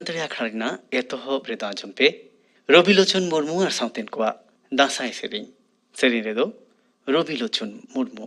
ᱥᱟᱱᱛᱟᱲᱤ ᱟᱠᱷᱲᱟ ᱨᱮᱱᱟᱜ ᱮᱛᱚᱦᱚᱵ ᱨᱮᱫᱚ ᱟᱸᱡᱚᱢ ᱯᱮ ᱨᱚᱵᱤᱞᱳᱪᱚᱱ ᱢᱩᱨᱢᱩ ᱟᱨ ᱥᱟᱶᱛᱮᱱ ᱠᱚᱣᱟᱜ ᱫᱟᱸᱥᱟᱭ ᱥᱮᱨᱮᱧ᱾ ᱥᱮᱨᱮᱧ ᱨᱮᱫᱚ ᱨᱚᱵᱤᱞᱳᱪᱚᱱ ᱢᱩᱨᱢᱩ᱾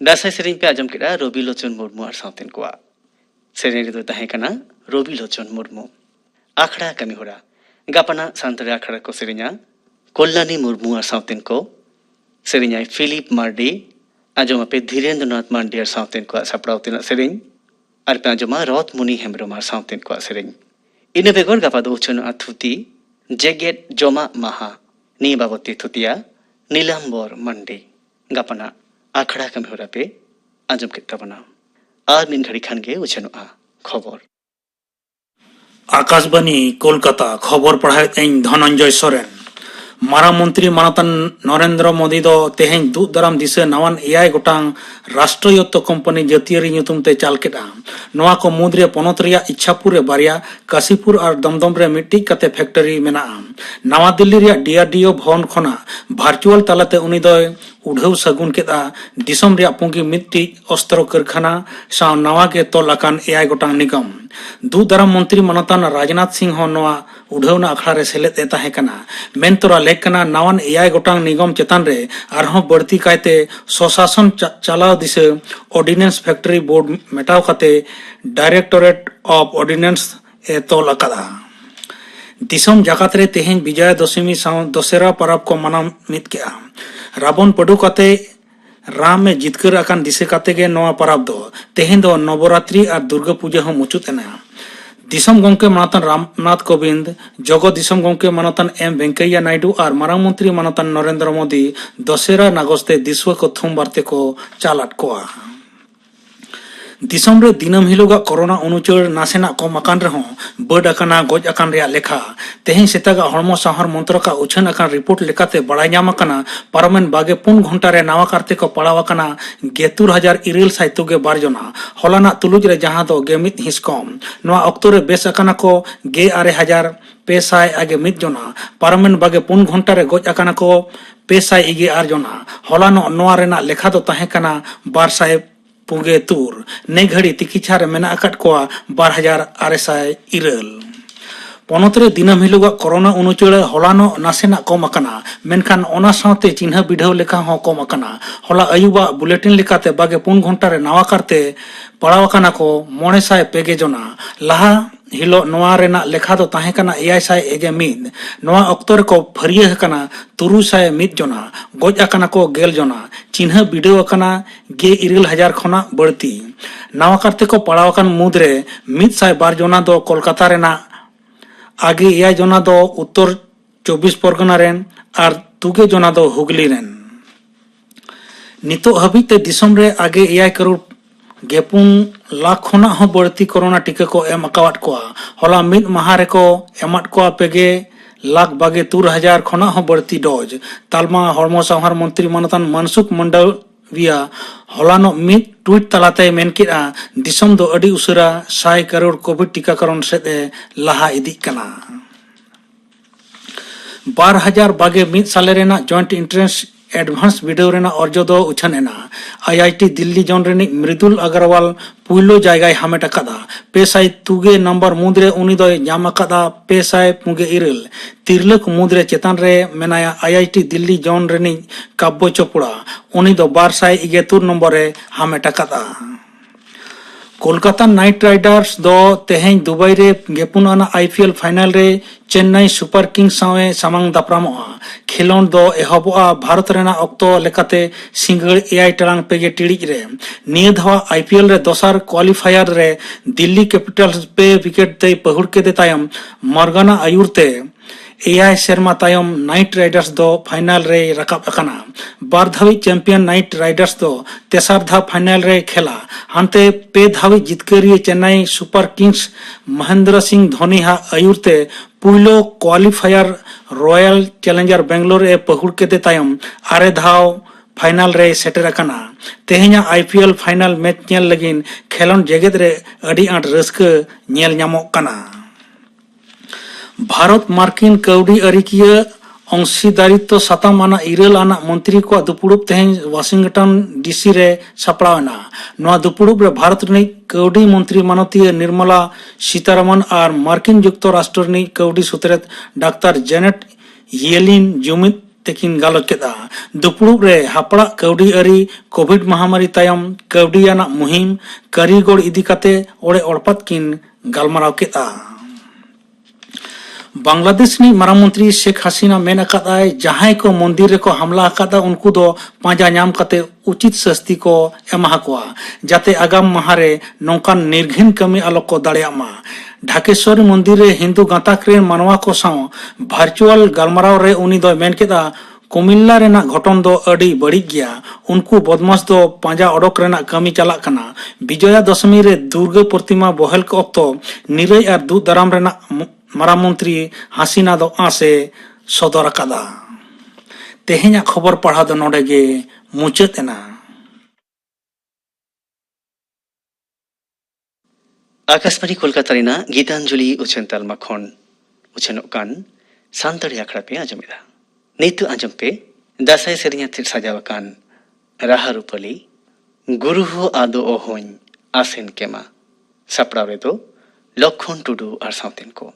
दासाई सेरेñ पे आजम केड़ा रबिलोचन मुर्मू और सावतेन कोआ सेरेñ रे दो ताहें कना रबिलोचन मुर्मू। आखड़ा कमी होरा गापना सान्ताड़ी आखड़ा को सेरेñा कल्याणी मुर्मू और सावतेन को सेरेñा फिलिप मार्डी आजम पे धीरेन्द्रनाथ मार्डी और सावतेन को सापड़ाव तेना सेरेñ और पे आजमा रथ मुनि हेम्ब्रम और सावतेन को सेरेñ। इने बेगर गापा दो उछन अथुती जेगेट जमा माहा नी बाबती थुतिया नीलाम्बर मंडी गापना आखड़ा कमी होरा पे आजम के तबना और मिन घड़ी खान के उछनुआ खबर आकाशबानी कोलकाता खबर पढ़ाई धनंजय सोरेन मारा मंत्री मानतान नरेंद्र मोदी दो तेहें दूध दाराम दिसे नवान एआई गोटांग राष्ट्रीयत्व कंपनी जातीय ᱧᱩᱛᱩᱢ ते चाल केदा नोआ को मुद्रे पोनत रिया इच्छापुर रे बारिया काशीपुर और दमदम रे मिट्टी कते फैक्ट्री मेना नवा दिल्ली रिया डीआरडीओ भवन खना वर्चुअल तालाते उनी दो उड़ाव सगुन केदा दिसम रिया पुंगी मिट्टी अस्त्र कारखाना साव नवा के तोलाकान एआई गोटांग निगम दूध दाराम मंत्री मानतान राजनाथ सिंह हो नोआ उड़ावना अखड़ा रे सेलेद ए ताहे कना मेन तोरा लेकना नवान एआई गोटांग निगम चेतान रे आरहों बढ़ती कायते स्वशासन चलाव दिसे ऑर्डिनेंस फैक्ट्री बोर्ड मेटाव खाते डायरेक्टोरेट ऑफ ऑर्डिनेंस ए तोल अकादा दिसम जाकात रे तेहें विजया दशमी साव दशहरा परब को मनाव मिद केआ। रावण पडु काते राम में जितकर अकान दिसे काते गे नवा परब दो तेहें दो नवरात्रि और दुर्गा पूजा हो मुचुत एना। दिसम गंके मानतन रामनाथ कोविंद, जगो दिसम गंके मानतन एम वेंकैया नायडू और मारांग मंत्री मानतन नरेंद्र मोदी दशहरा नागस्ते दिस्व को थुम बारते को चालाट कोआ। दिसम रे दिनम हिलोगा कोरोना अनुचर नासेना कम अकान रहो बड अकाना गज अकान रेया लेखा तेहें सेतागा हड़मो साहर मंत्र का उछन अकान रिपोर्ट लेकाते बड़ाय ᱧᱟᱢ अकाना पारमेन 24 घंटा रे नावा कारते को पड़ाव अकाना 73,972 जना हलाना तुलुज रे जहां दो गेमित हिस कम नवा अक्तो रे बेस अकाना को 6,500 जना पारमेन 24 घंटा रे गज अकाना को 528 जना हलानो नवा रेना लेखा दो ताहे काना 2,000 ने घड़ी तिकिछा रे मेना अकाट कोआ 12,900 पनत रे दिनम हिलोगा कोरोना अनुचुड़ हलानो नासेना कम अकाना मेनखान ओना साथे चिन्ह बिढाव लेखा हो कम अकाना हला अयुबा बुलेटिन लेकाते 24 घंटा रे नावा करते पड़ाव अकाना को 950 जना लाहा हिलो नवा रेना लेखा दो ताहे काना 901 नवा अक्तो रे को फरिया हकाना 301 जना गज अकाना को 11 जना चिन्ह बिडो अकाना 9,000 खना बढ़ती नवा करते को पड़ाव अकान मुद्रे 102 जना दो कोलकाता रेना आगे 9 जना दो उत्तर 24 परगना रेन और 2 जना दो हुगली रेन नितो हबीते दिसम रे आगे 9 करोड़ 9 लाख खना हो बढ़ती कोरोना टीका को एम अकावाट कोआ हला मिद माहा रे को एमाट कोआ 9,72,000 खना हो बढ़ती डोज तालमा हड़मो संहार मंत्री मानतन मनसुख मंडविया हलानो मिद ट्वीट तलाते मेनकेआ दिसम दो अडी उसरा 100 करोड़ कोविड टीकाकरण सेदे लाहा इदी कना 2021 साले रेना जॉइंट एंट्रेंस एडवांस वीडियो रेना अर्जो दो उछन एना आईआईटी दिल्ली जोन रेनी मृदुल अग्रवाल पुइलो जायगाय हामेट अकादा 502 नंबर मुद्रे उनी दो ᱧᱟᱢ अकादा 502 तिरलक मुद्रे चेतन रे मेनाया आईआईटी दिल्ली जोन रेनी काब्बो चोपड़ा उनी दो 273 नंबर रे हामेट अकादा कोलकाता नाइट राइडर्स दो तेहें दुबई रे 9 आना आईपीएल फाइनल रे चेन्नई सुपर किंग्स सावे सामांग दापरामोआ खेलोन दो एहबोआ भारत रेना अक्तो लेकाते सिंगड़ 9 टांग पेगे टिड़िज रे निय धावा आईपीएल रे दोसार क्वालिफायर रे दिल्ली कैपिटल्स पे विकेट ते पहुड़ के दे तायम मरगाना आयुरते एआई शर्मा तायम नाइट राइडर्स दो फाइनल रे रकाब अकाना बार धावी चैंपियन नाइट राइडर्स दो तेसार धा फाइनल रे खेला हांते पे धावी जितकरिए चेन्नई सुपर किंग्स महेंद्र सिंह धोनी हा आयुरते पुइलो क्वालिफायर रॉयल चैलेंजर बेंगलोर ए पहुड़ के दे तायम आरे धाव फाइनल रे सेटर अकाना तेहेኛ आईपीएल फाइनल मैच नेल लगिन खेलोन जेगेद रे अडी आंट रस्क नेल ᱧᱟᱢᱚᱜ कना भारत मार्किन कौड़ी अरिकिया अंशीदारित्व साताम आना 9 आना मंत्री को दुपुड़ुब तेहें वाशिंगटन डीसी रे सापड़ावना नवा दुपुड़ुब रे भारत रे कौड़ी मंत्री मानतीय निर्मला सीतारमन और मार्किन युक्तराष्ट्र रे कौड़ी सुत्रेत डॉक्टर जेनेट येलिन जुमित तेकिन गालोच केदा दुपुड़ुब रे हापड़ा कौड़ी अरी कोविड महामारी तायम कौड़ी आना मुहिम कारीगोड़ इदी काते ओड़े ओड़पात किन गालमाराव केदा बांग्लादेश नी मारा मंत्री शेख हसीना मेन अकादाय जहां को मंदिर रे को हमला अकादा उनको दो पांजा ᱧᱟᱢ काते उचित सस्ती को एमा कोआ जाते आगाम महारे नौकान निर्घिन कमी आलोक को दाड़ेयामा ढाकेश्वर मंदिर रे हिंदू गाताक रे मानवा को साव वर्चुअल गालमाराव रे उनी दो मेन केदा कुमिल्ला रेना घटन दो अड़ी बड़ी गया उनको बदमाश दो पांजा अडोक रेना कमी चला कना विजया दशमी रे दुर्गा प्रतिमा बहल को अक्तो निरय और दूध दाराम रेना मारा मंत्री हसीना दो आसे सदर अकादा तेहेኛ खबर पढ़ा दो नोडे गे मुचाद एना आकाशबानी कोलकाता रेना गीतांजलि उछन तालमा खन उछनोग कान सानताड़ी आखड़ा पे आजमेदा नीतु आजम पे दासाई सेरिया तिर सजावकान राहा रूपली गुरु हो आदो ओहों आसेनकेमा सापड़ाव रे दो लखन टुडू और साउतेन को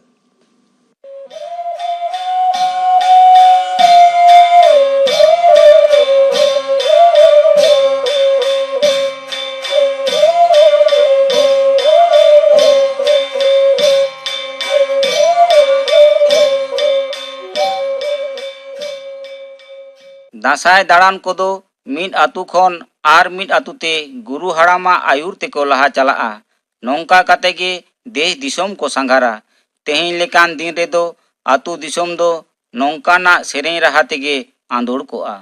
दासाय दाड़ान कोदो मिद आतु खन आर मिद आतुते गुरु हाड़ामा आयुर तेको लहा चलाआ नौका काते गे देश दिसोम को सांघारा तेहें लेकान दिन रेदो आतु दिसोम दो नौकाना सेरें रहा तेगे आंदोड़ कोआ।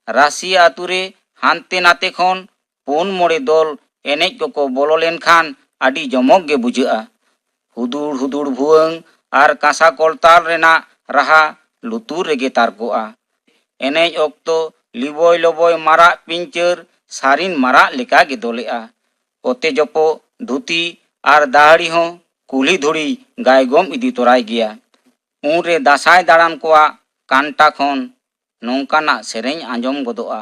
राशि आतुरे हानते नाते खन पुन मोड़े दल एनेज को बोलो लेनखान आडी जमक गे बुझाआ हुदुड़ हुदुड़ भुवंग आर कासा कलताल रेना राहा लुतुर रेगे तारकोआ एनेज अक्तो लिबोय लबोय मारा पिंचर सारिन मारा लेका गे दोलेआ ओते जपो धुती आर दाहड़ी हो कुली धुड़ी गायगम इदी तोराय गया उनरे दासाय दाड़ान कोआ कांटा खन नौकाना सेरें आंजम गोदोआ।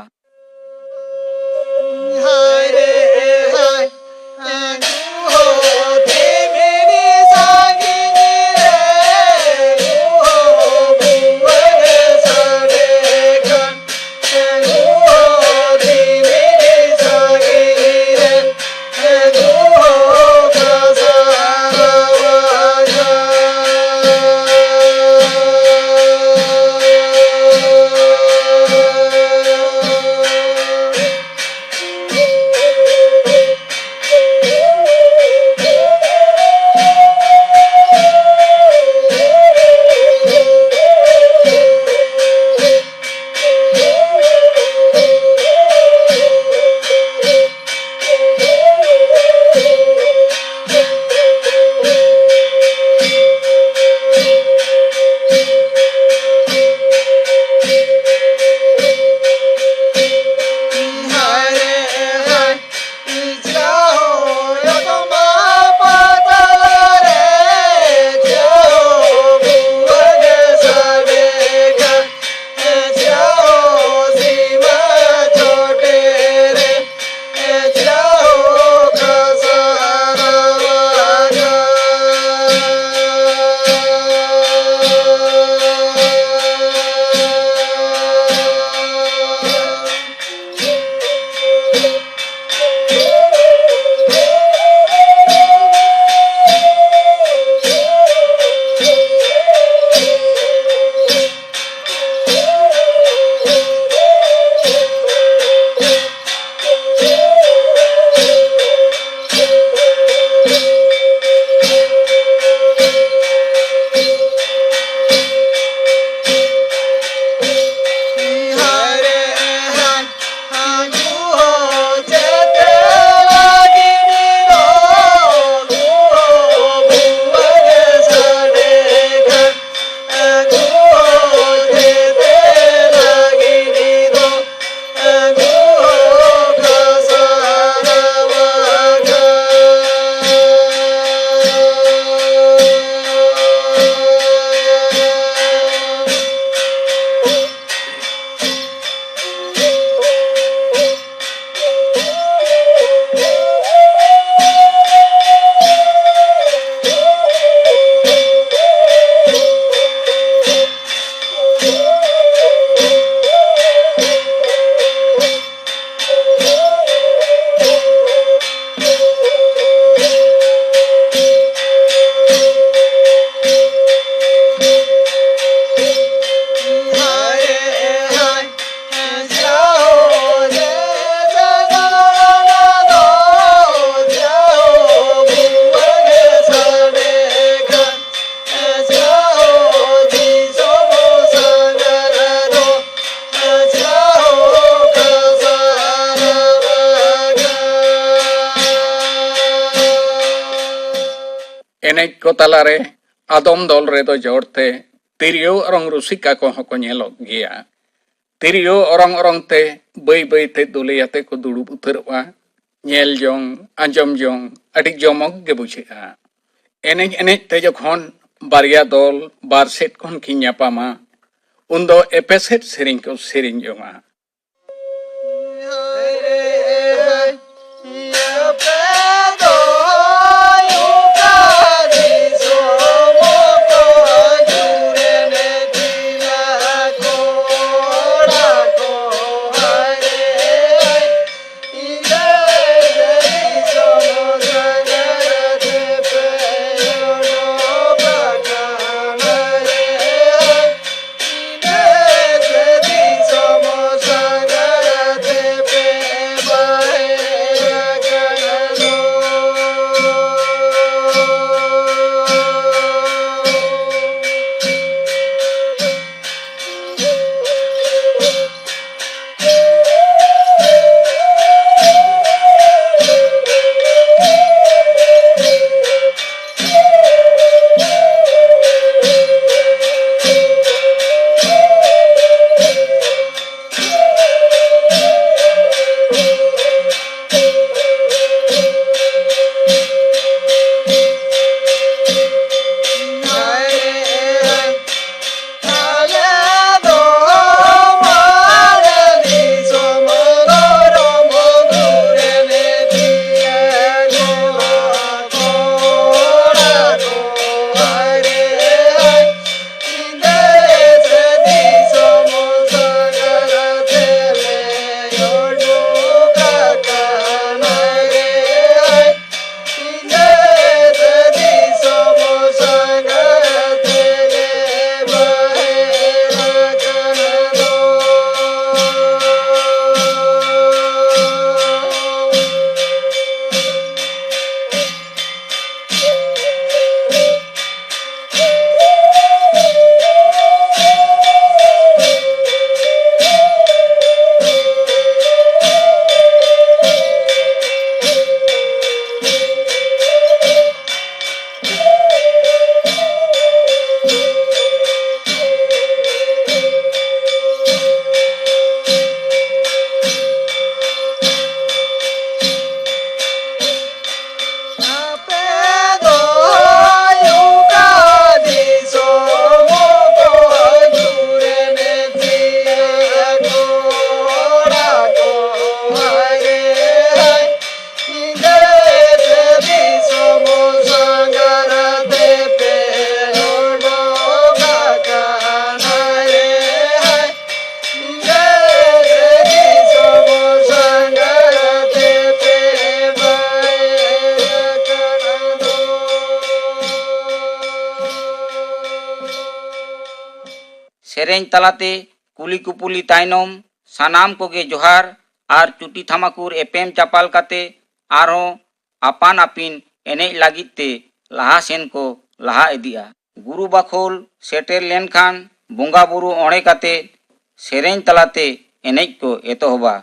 एनेज को तालारे आदम दल रे दो जोड़ते तिरियो अरंग रुसिका को हको नेलोग गया तिरियो अरंग अरंग ते बई बई ते दुलियाते को दुड़ुब उतरवा नेल जोंग आंजम जोंग अडी जमक गे बुझेगा एनेज एनेज ते जखन बारिया दल बार सेट खन की न्यापामा उन्दो एपेसेट सेरिंग को सेरिंग जोंगा सेरेंज तलाते कुली कुपुली ताइनम सानाम कोगे जोहार आर चुटी थमाकुर एपेम चापाल काते आरो आपान आपिन एनेज लागिते लहा सेन को लहा इदिया गुरु बाखोल सेटेर लेनखान बोंगा बुरु ओणे काते सेरेंज तलाते एनेज को एतोहबा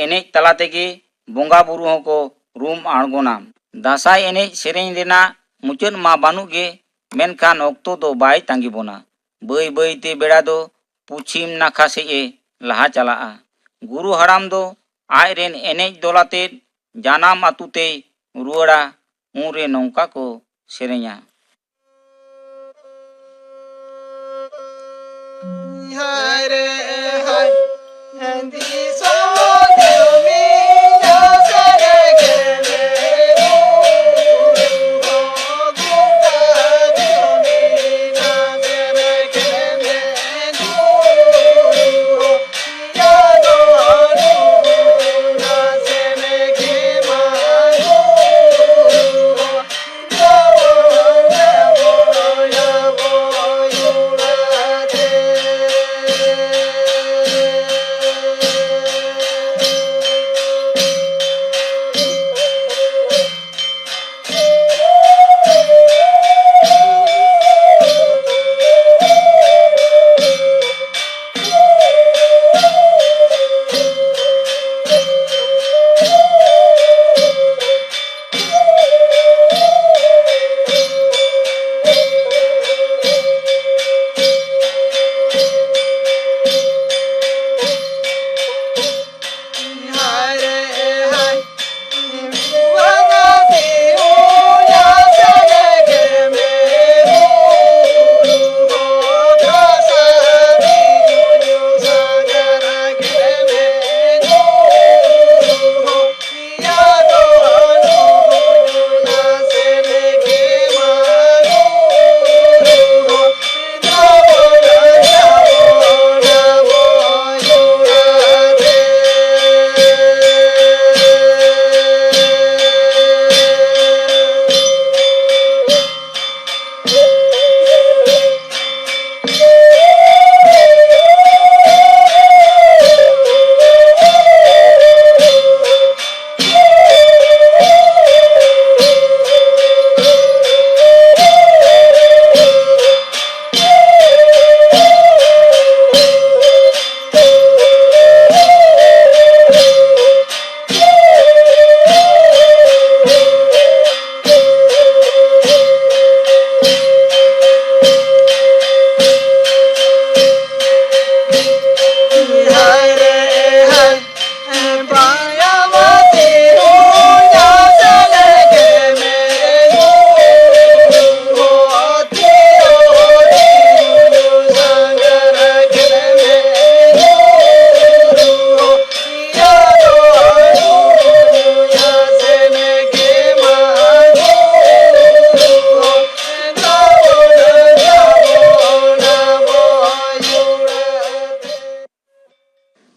एनेज तला तेगे बोंगा बुरु होको रूम आड़गोना। दासाई एनेज सेरेñ रेना मुचाद मा बानुग गे मेनखान ऑक्तो दो बाय तांगी बोना। बई बई ते बेड़ा दो पुछिम नाखा से ए लहा चलाआ। गुरु हराम दो आय रेन एनेज दोलाते जानाम आतुते रुआड़ा उनरे नौका को सेरेñा।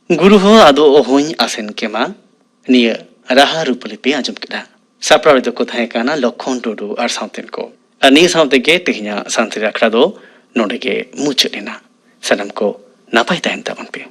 गुरु हो आदो ओहों आसेनकेमा निया राहा रूपली पे आजम केदा सापड़ा रे को थाहे काना लखन टुडू आर साउतेन को अनि साउते गे तेहिया सांतरी आखड़ा दो नोडे गे मुचेना सनम को नापाई ताहन ताबन पे।